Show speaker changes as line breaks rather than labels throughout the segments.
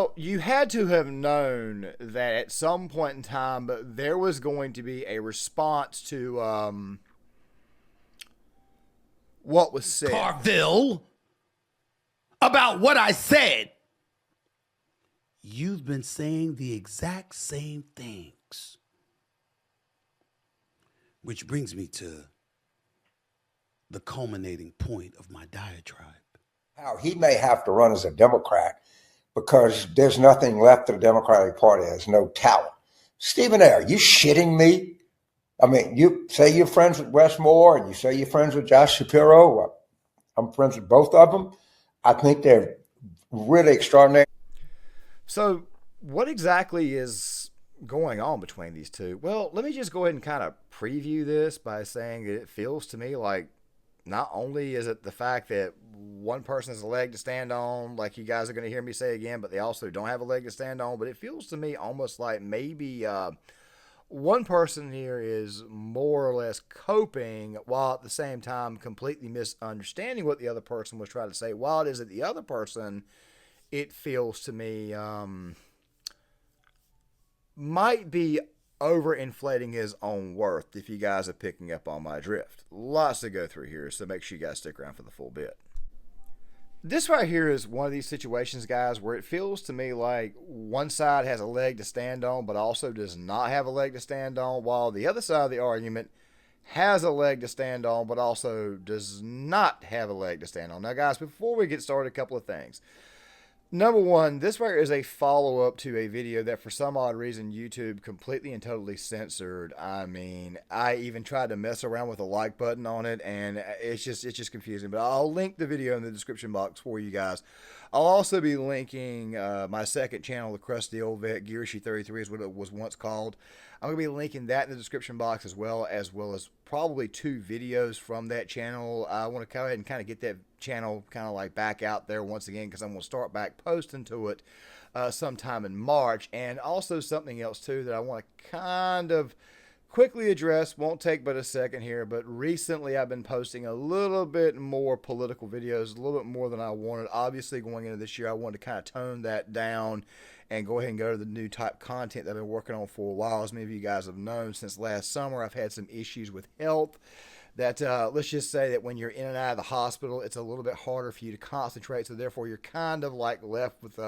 Well, you had to have known that at some point in time there was going to be a response to what was said.
Carville, about what I said. You've been saying the exact same things. Which brings me to the culminating point of my diatribe.
How he may have to run as a Democrat because there's nothing left of the Democratic Party. There's no talent. Stephen A., are you shitting me? I mean, you say you're friends with Wes Moore and you say you're friends with Josh Shapiro. Well, I'm friends with both of them. I think they're really extraordinary.
So what exactly is going on between these two? Well, let me just go ahead and kind of preview this by saying that it feels to me like not only is it the fact that one person has a leg to stand on, like you guys are going to hear me say again, but they also don't have a leg to stand on. But it feels to me almost like maybe one person here is more or less coping while at the same time completely misunderstanding what the other person was trying to say. While it is that the other person, it feels to me, might be overinflating his own worth, if you guys are picking up on my drift. Lots to go through here, so make sure you guys stick around for the full bit. This right here is one of these situations, guys, where it feels to me like one side has a leg to stand on, but also does not have a leg to stand on, while the other side of the argument has a leg to stand on, but also does not have a leg to stand on. Now, guys, before we get started, a couple of things. Number one, this right here is a follow-up to a video that for some odd reason YouTube completely and totally censored. I mean, I even tried to mess around with the like button on it, and it's just confusing. But I'll link the video in the description box for you guys. I'll also be linking my second channel, The Crusty Old Vet, Gearshy33 is what it was once called. I'm going to be linking that in the description box as well as probably 2 videos from that channel. I want to go ahead and kind of get that channel kind of like back out there once again because I'm going to start back posting to it sometime in March. And also something else too that I want to kind of quickly address, won't take but a second here, but recently I've been posting a little bit more political videos, a little bit more than I wanted. Obviously going into this year I wanted to kind of tone that down and go ahead and go to the new type content that I've been working on for a while. As many of you guys have known, since last summer I've had some issues with health that let's just say that when you're in and out of the hospital, it's a little bit harder for you to concentrate, so therefore you're kind of like left with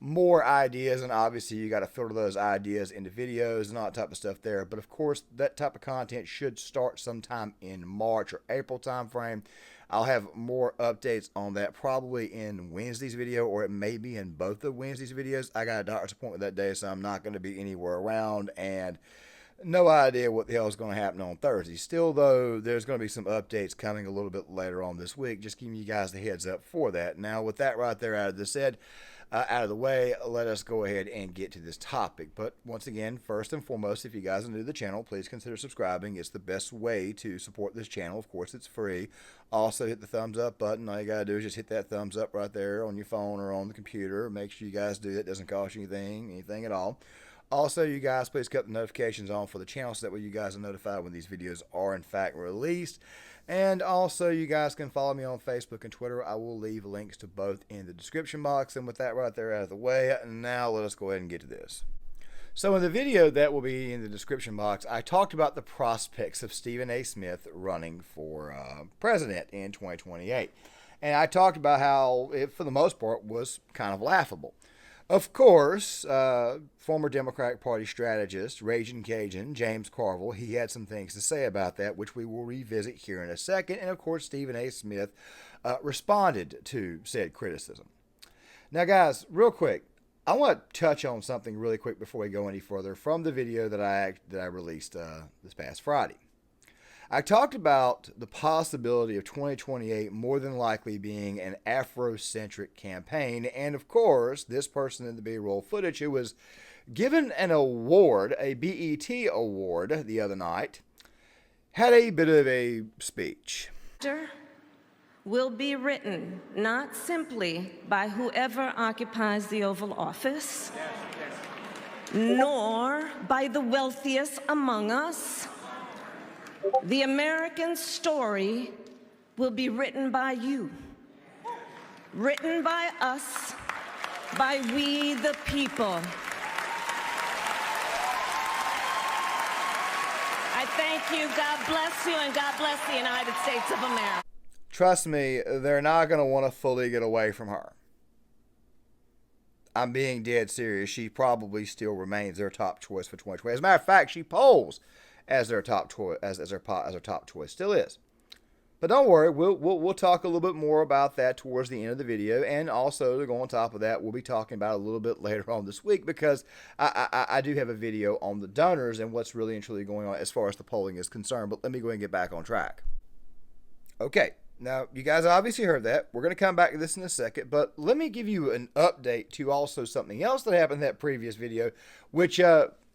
more ideas, and obviously you got to filter those ideas into videos and all that type of stuff there. But of course that type of content should start sometime in March or April time frame. I'll have more updates on that probably in Wednesday's video, or it may be in both of Wednesday's videos. I got a doctor's appointment that day, so I'm not going to be anywhere around, and no idea what the hell is going to happen on Thursday. Still, though, there's going to be some updates coming a little bit later on this week. Just giving you guys the heads up for that. Now, with that right there out of the way, let us go ahead and get to this topic. But once again, first and foremost, if you guys are new to the channel, please consider subscribing. It's the best way to support this channel. Of course, it's free. Also, hit the thumbs up button. All you got to do is just hit that thumbs up right there on your phone or on the computer. Make sure you guys do that. It doesn't cost you anything at all. Also, you guys, please cut the notifications on for the channel so that way you guys are notified when these videos are in fact released. And also, you guys can follow me on Facebook and Twitter. I will leave links to both in the description box. And with that right there out of the way, now let us go ahead and get to this. So in the video that will be in the description box, I talked about the prospects of Stephen A. Smith running for president in 2028. And I talked about how it, for the most part, was kind of laughable. Of course, former Democratic Party strategist, Raging Cajun, James Carville, he had some things to say about that, which we will revisit here in a second. And of course, Stephen A. Smith responded to said criticism. Now, guys, real quick, I want to touch on something really quick before we go any further from the video that I released this past Friday. I talked about the possibility of 2028 more than likely being an Afrocentric campaign. And of course, this person in the B-roll footage who was given an award, a BET award the other night, had a bit of a speech.
Will be written not simply by whoever occupies the Oval Office, nor by the wealthiest among us. The American story will be written by you, written by us, by we the people. I thank you. God bless you, and God bless the United States of America.
Trust me, they're not going to want to fully get away from her. I'm being dead serious. She probably still remains their top choice for 2020. As a matter of fact, she polls as their top choice, as her top choice, still is. But don't worry, we'll talk a little bit more about that towards the end of the video, and also to go on top of that, we'll be talking about it a little bit later on this week, because I do have a video on the donors and what's really and truly going on as far as the polling is concerned. But let me go ahead and get back on track. Okay, now you guys obviously heard that. We're going to come back to this in a second, but let me give you an update to also something else that happened in that previous video, which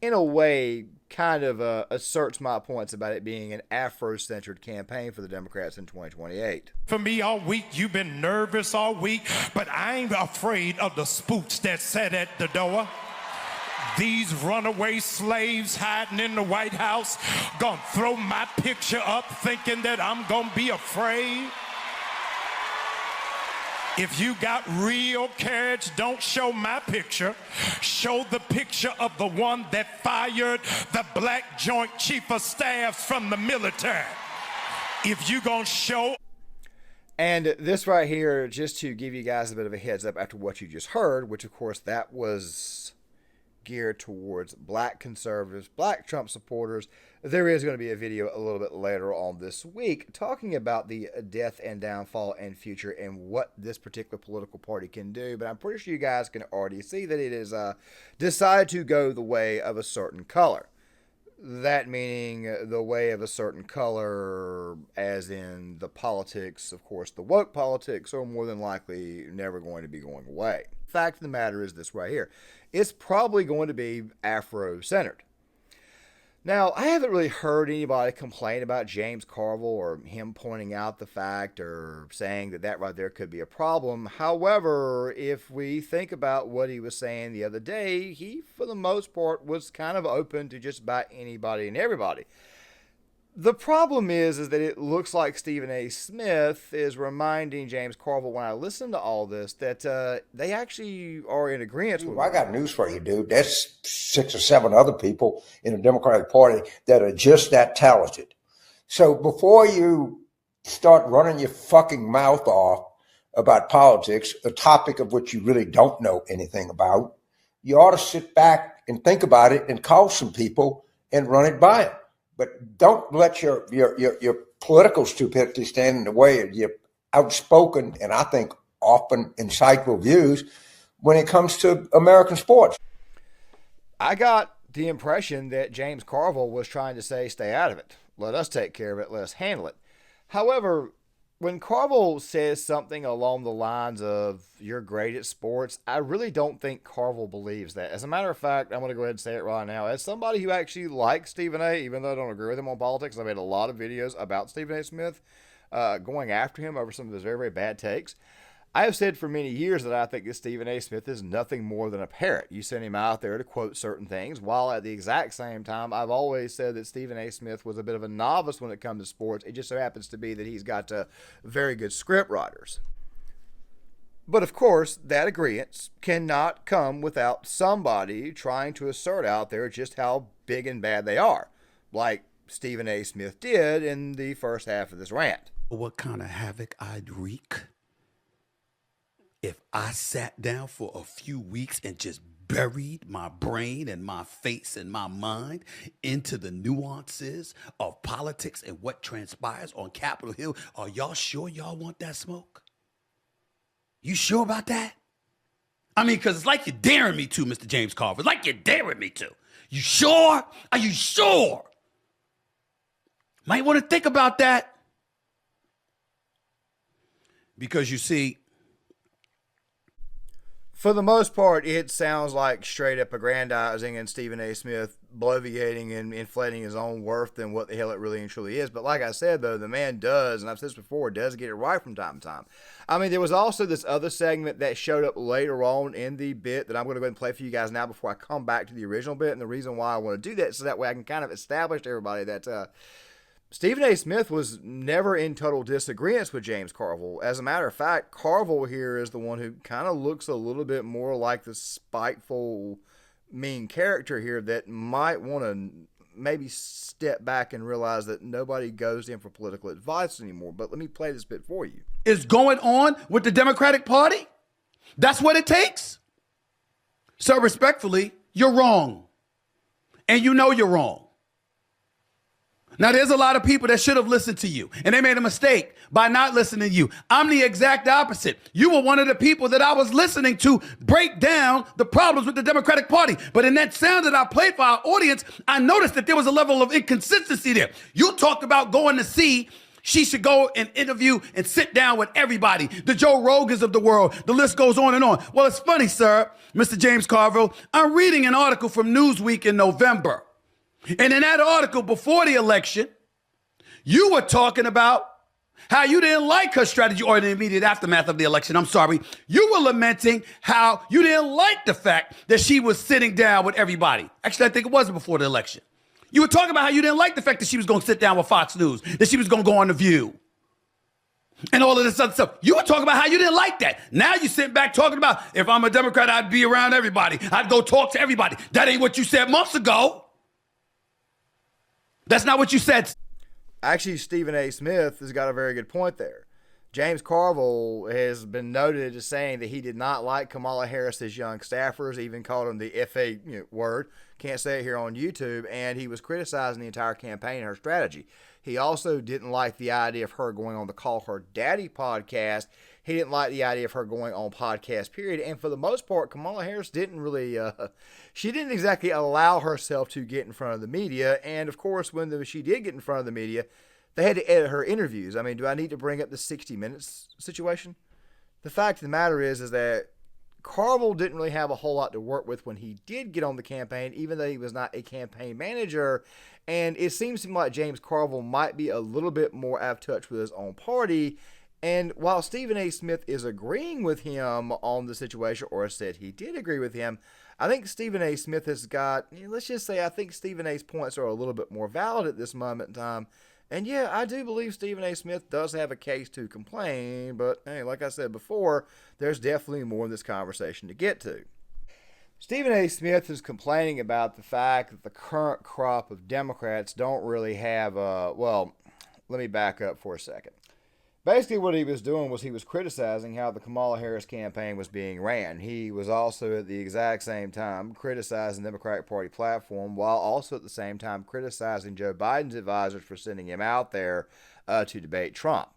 in a way kind of asserts my points about it being an Afro-centered campaign for the Democrats in 2028.
For me all week, you've been nervous all week, but I ain't afraid of the spooks that sat at the door. These runaway slaves hiding in the White House gonna throw my picture up thinking that I'm gonna be afraid. If you got real courage, don't show my picture. Show the picture of the one that fired the black Joint Chief of Staffs from the military. If you gonna show...
And this right here, just to give you guys a bit of a heads up after what you just heard, which of course that was geared towards black conservatives, black Trump supporters. There is going to be a video a little bit later on this week talking about the death and downfall and future and what this particular political party can do. But I'm pretty sure you guys can already see that it is decided to go the way of a certain color. That meaning the way of a certain color, as in the politics, of course, the woke politics are more than likely never going to be going away. The fact of the matter is this right here. It's probably going to be Afro-centered. Now, I haven't really heard anybody complain about James Carville or him pointing out the fact or saying that that right there could be a problem. However, if we think about what he was saying the other day, he, for the most part, was kind of open to just about anybody and everybody. The problem is that it looks like Stephen A. Smith is reminding James Carville, when I listen to all this, that they actually are in agreement with
I got news for you, dude. There's 6 or 7 other people in the Democratic Party that are just that talented. So before you start running your fucking mouth off about politics, a topic of which you really don't know anything about, you ought to sit back and think about it and call some people and run it by them. But don't let your political stupidity stand in the way of your outspoken and I think often insightful views when it comes to American sports.
I got the impression that James Carville was trying to say, stay out of it. Let us take care of it. Let us handle it. However, when Carville says something along the lines of you're great at sports, I really don't think Carville believes that. As a matter of fact, I'm going to go ahead and say it right now. As somebody who actually likes Stephen A., even though I don't agree with him on politics, I've made a lot of videos about Stephen A. Smith going after him over some of his very, very bad takes. I have said for many years that I think that Stephen A. Smith is nothing more than a parrot. You send him out there to quote certain things, while at the exact same time, I've always said that Stephen A. Smith was a bit of a novice when it comes to sports. It just so happens to be that he's got very good script writers. But of course, that agreement cannot come without somebody trying to assert out there just how big and bad they are, like Stephen A. Smith did in the first half of this rant.
What kind of havoc I'd wreak if I sat down for a few weeks and just buried my brain and my face and my mind into the nuances of politics and what transpires on Capitol Hill. Are y'all sure y'all want that smoke? You sure about that? I mean, because it's like you're daring me to, Mr. James Carville. It's like you're daring me to. You sure? Are you sure? Might want to think about that. Because you see,
for the most part, it sounds like straight up aggrandizing and Stephen A. Smith bloviating and inflating his own worth than what the hell it really and truly is. But like I said, though, the man does, and I've said this before, does get it right from time to time. I mean, there was also this other segment that showed up later on in the bit that I'm going to go ahead and play for you guys now before I come back to the original bit. And the reason why I want to do that is so that way I can kind of establish to everybody that Stephen A. Smith was never in total disagreement with James Carville. As a matter of fact, Carville here is the one who kind of looks a little bit more like the spiteful, mean character here that might want to maybe step back and realize that nobody goes in for political advice anymore. But let me play this bit for you.
Is going on with the Democratic Party? That's what it takes? So respectfully, you're wrong. And you know you're wrong. Now, there's a lot of people that should have listened to you, and they made a mistake by not listening to you. I'm the exact opposite. You were one of the people that I was listening to break down the problems with the Democratic Party. But in that sound that I played for our audience, I noticed that there was a level of inconsistency there. You talked about going to see she should go and interview and sit down with everybody, the Joe Rogans of the world. The list goes on and on. Well, it's funny, sir, Mr. James Carville. I'm reading an article from Newsweek in November. And in that article before the election, you were talking about how you didn't like her strategy, or in the immediate aftermath of the election, I'm sorry. You were lamenting how you didn't like the fact that she was sitting down with everybody. Actually, I think it wasn't before the election. You were talking about how you didn't like the fact that she was going to sit down with Fox News, that she was going to go on The View, and all of this other stuff. You were talking about how you didn't like that. Now you sit back talking about, if I'm a Democrat, I'd be around everybody. I'd go talk to everybody. That ain't what you said months ago. That's not what you said.
Actually, Stephen A. Smith has got a very good point there. James Carville has been noted as saying that he did not like Kamala Harris's young staffers, even called him the FA word. Can't say it here on YouTube. And he was criticizing the entire campaign and her strategy. He also didn't like the idea of her going on the Call Her Daddy podcast. He didn't like the idea of her going on podcast, period. And for the most part, Kamala Harris didn't really, she didn't exactly allow herself to get in front of the media. And of course, when she did get in front of the media, they had to edit her interviews. I mean, do I need to bring up the 60 Minutes situation? The fact of the matter is that Carville didn't really have a whole lot to work with when he did get on the campaign, even though he was not a campaign manager. And it seems to me like James Carville might be a little bit more out of touch with his own party. And while Stephen A. Smith is agreeing with him on the situation, or said he did agree with him, I think Stephen A. Smith has got, let's just say, I think Stephen A.'s points are a little bit more valid at this moment in time. And yeah, I do believe Stephen A. Smith does have a case to complain, but hey, like I said before, there's definitely more in this conversation to get to. Stephen A. Smith is complaining about the fact that the current crop of Democrats don't really have well, let me back up for a second. Basically, what he was doing was he was criticizing how the Kamala Harris campaign was being ran. He was also at the exact same time criticizing the Democratic Party platform, while also at the same time criticizing Joe Biden's advisors for sending him out there to debate Trump.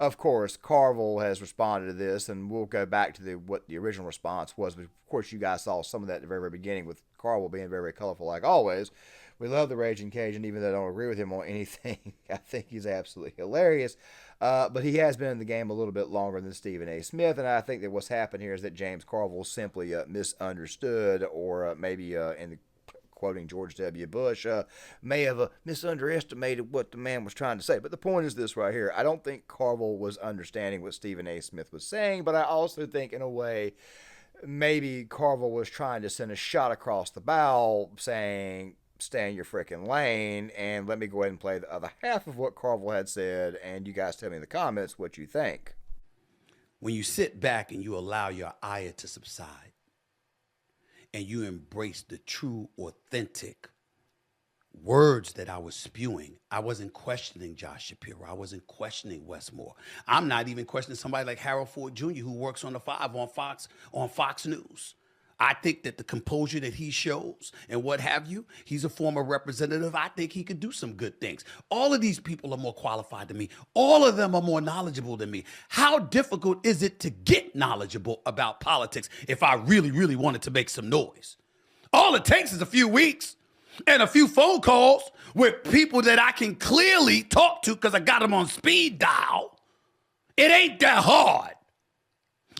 Of course, Carville has responded to this, and we'll go back to what the original response was. But of course, you guys saw some of that at the very, very beginning, with Carville being very, very colorful like always. We love the Raging Cajun, even though I don't agree with him on anything. I think he's absolutely hilarious. But he has been in the game a little bit longer than Stephen A. Smith, and I think that what's happened here is that James Carville simply misunderstood, or maybe in the quoting George W. Bush, may have misunderestimated what the man was trying to say. But the point is this right here. I don't think Carville was understanding what Stephen A. Smith was saying, but I also think, in a way, maybe Carville was trying to send a shot across the bow saying, stay in your freaking lane, and let me go ahead and play the other half of what Carville had said, and you guys tell me in the comments what you think.
When you sit back and you allow your ire to subside, and you embrace the true, authentic words that I was spewing, I wasn't questioning Josh Shapiro. I wasn't questioning Westmore. I'm not even questioning somebody like Harold Ford Jr., who works on the 5 on Fox News. I think that the composure that he shows and what have you, he's a former representative. I think he could do some good things. All of these people are more qualified than me. All of them are more knowledgeable than me. How difficult is it to get knowledgeable about politics if I really, really wanted to make some noise? All it takes is a few weeks and a few phone calls with people that I can clearly talk to because I got them on speed dial. It ain't that hard.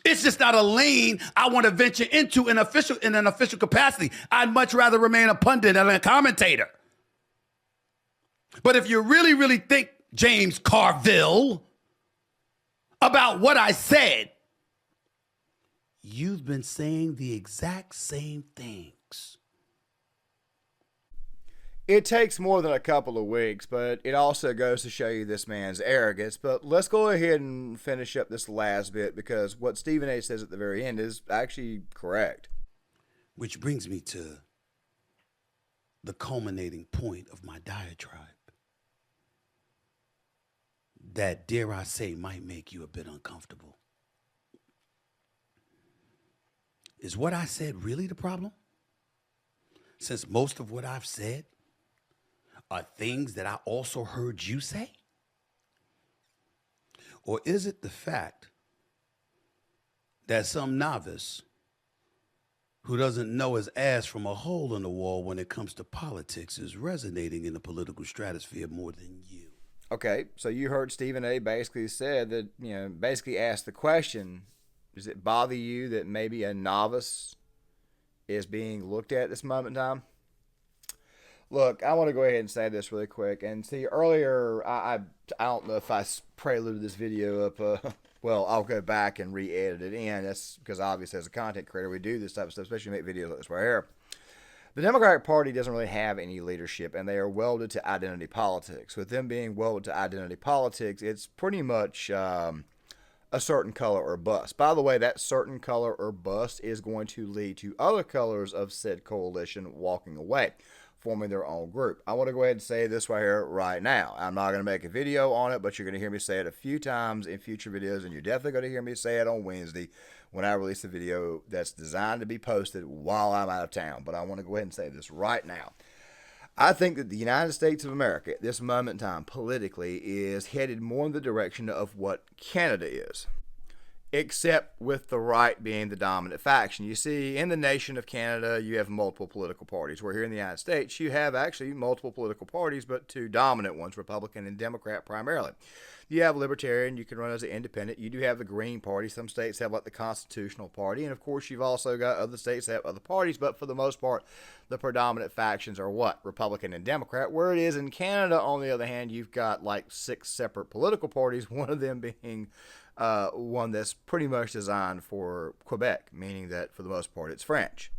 It's just not a lane I want to venture into in an official capacity. I'd much rather remain a pundit and a commentator. But if you really, really think, James Carville, about what I said, you've been saying the exact same things.
It takes more than a couple of weeks, but it also goes to show you this man's arrogance. But let's go ahead and finish up this last bit, because what Stephen A says at the very end is actually correct.
Which brings me to the culminating point of my diatribe. That, dare I say, might make you a bit uncomfortable. Is what I said really the problem? Since most of what I've said are things that I also heard you say? Or is it the fact that some novice who doesn't know his ass from a hole in the wall when it comes to politics is resonating in the political stratosphere more than you?
Okay, so you heard Stephen A basically said that, basically asked the question, does it bother you that maybe a novice is being looked at this moment in time? Look, I want to go ahead and say this really quick. And see, earlier, I don't know if I preluded this video up. Well, I'll go back and re-edit it in. That's because obviously as a content creator, we do this type of stuff, especially make videos like this right here. The Democratic Party doesn't really have any leadership, and they are welded to identity politics. With them being welded to identity politics, it's pretty much a certain color or bust. By the way, that certain color or bust is going to lead to other colors of said coalition walking away, forming their own group. I want to go ahead and say this right here, right now. I'm not going to make a video on it, but you're going to hear me say it a few times in future videos, and you're definitely going to hear me say it on Wednesday when I release a video that's designed to be posted while I'm out of town. But I want to go ahead and say this right now. I think that the United States of America at this moment in time politically is headed more in the direction of what Canada is, except with the right being the dominant faction. You see, in the nation of Canada, you have multiple political parties, where here in the United States, you have actually multiple political parties, but two dominant ones, Republican and Democrat primarily. You have Libertarian, you can run as an independent. You do have the Green Party. Some states have like the Constitutional Party. And of course, you've also got other states that have other parties. But for the most part, the predominant factions are what? Republican and Democrat. Where it is in Canada, on the other hand, you've got like 6 separate political parties, one of them being one that's pretty much designed for Quebec, meaning that for the most part it's French.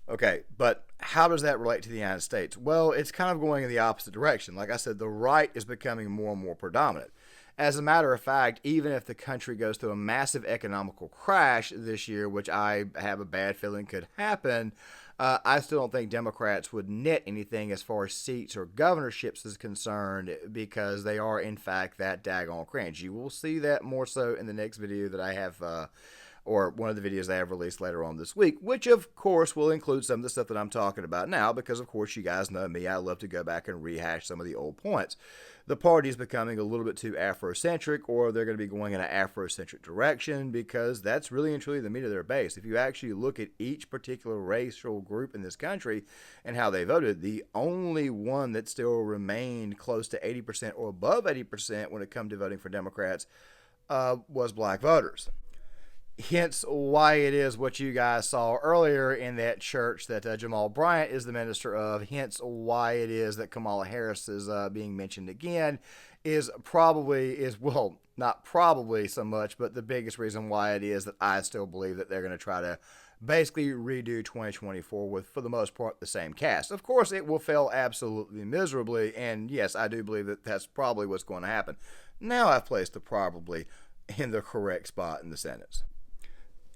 Okay, but how does that relate to the United States? Well, it's kind of going in the opposite direction. Like I said, the right is becoming more and more predominant. As a matter of fact, even if the country goes through a massive economical crash this year, which I have a bad feeling could happen, I still don't think Democrats would net anything as far as seats or governorships is concerned, because they are, in fact, that daggone cringe. You will see that more so in the next video that I have, or one of the videos I have released later on this week, which, of course, will include some of the stuff that I'm talking about now, because, of course, you guys know me. I love to go back and rehash some of the old points. The party is becoming a little bit too Afrocentric, or they're going to be going in an Afrocentric direction, because that's really and truly the meat of their base. If you actually look at each particular racial group in this country and how they voted, the only one that still remained close to 80% or above 80% when it comes to voting for Democrats was black voters. Hence why it is what you guys saw earlier in that church that Jamal Bryant is the minister of. Hence why it is that Kamala Harris is being mentioned again, well, not probably so much, but the biggest reason why it is that I still believe that they're going to try to basically redo 2024 with, for the most part, the same cast. Of course, it will fail absolutely miserably, and yes, I do believe that that's probably what's going to happen. Now I've placed the probably in the correct spot in the sentence.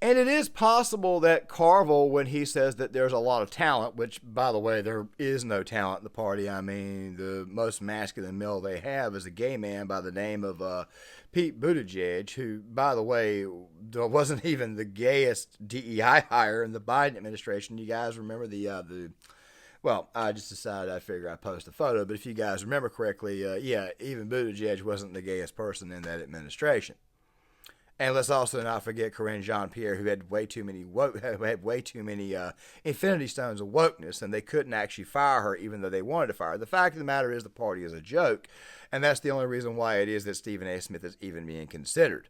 And it is possible that Carville, when he says that there's a lot of talent, which, by the way, there is no talent in the party. I mean, the most masculine male they have is a gay man by the name of Pete Buttigieg, who, by the way, wasn't even the gayest DEI hire in the Biden administration. You guys remember well, I just decided I figure I'd post a photo, but if you guys remember correctly, yeah, even Buttigieg wasn't the gayest person in that administration. And let's also not forget Corinne Jean-Pierre, who had way too many Infinity Stones of wokeness, and they couldn't actually fire her, even though they wanted to fire her. The fact of the matter is, the party is a joke, and that's the only reason why it is that Stephen A. Smith is even being considered.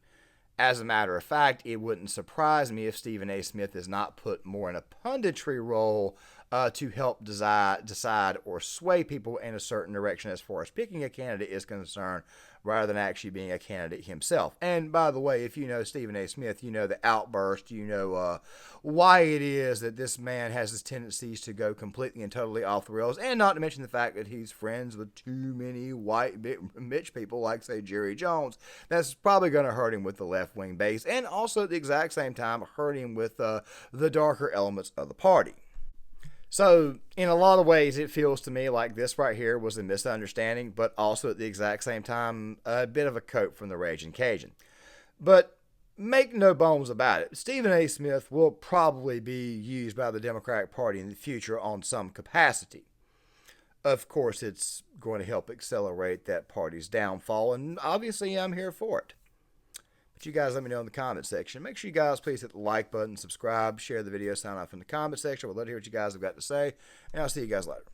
As a matter of fact, it wouldn't surprise me if Stephen A. Smith is not put more in a punditry role to help decide or sway people in a certain direction as far as picking a candidate is concerned, rather than actually being a candidate himself. And by the way, if you know Stephen A. Smith, you know the outburst, you know why it is that this man has his tendencies to go completely and totally off the rails, and not to mention the fact that he's friends with too many white rich people like, say, Jerry Jones. That's probably going to hurt him with the left-wing base, and also at the exact same time hurt him with the darker elements of the party. So, in a lot of ways, it feels to me like this right here was a misunderstanding, but also at the exact same time, a bit of a coat from the Raging Cajun. But make no bones about it, Stephen A. Smith will probably be used by the Democratic Party in the future on some capacity. Of course, it's going to help accelerate that party's downfall, and obviously I'm here for it. But you guys let me know in the comment section. Make sure you guys please hit the like button, subscribe, share the video, sign off in the comment section. We'd love to hear what you guys have got to say. And I'll see you guys later.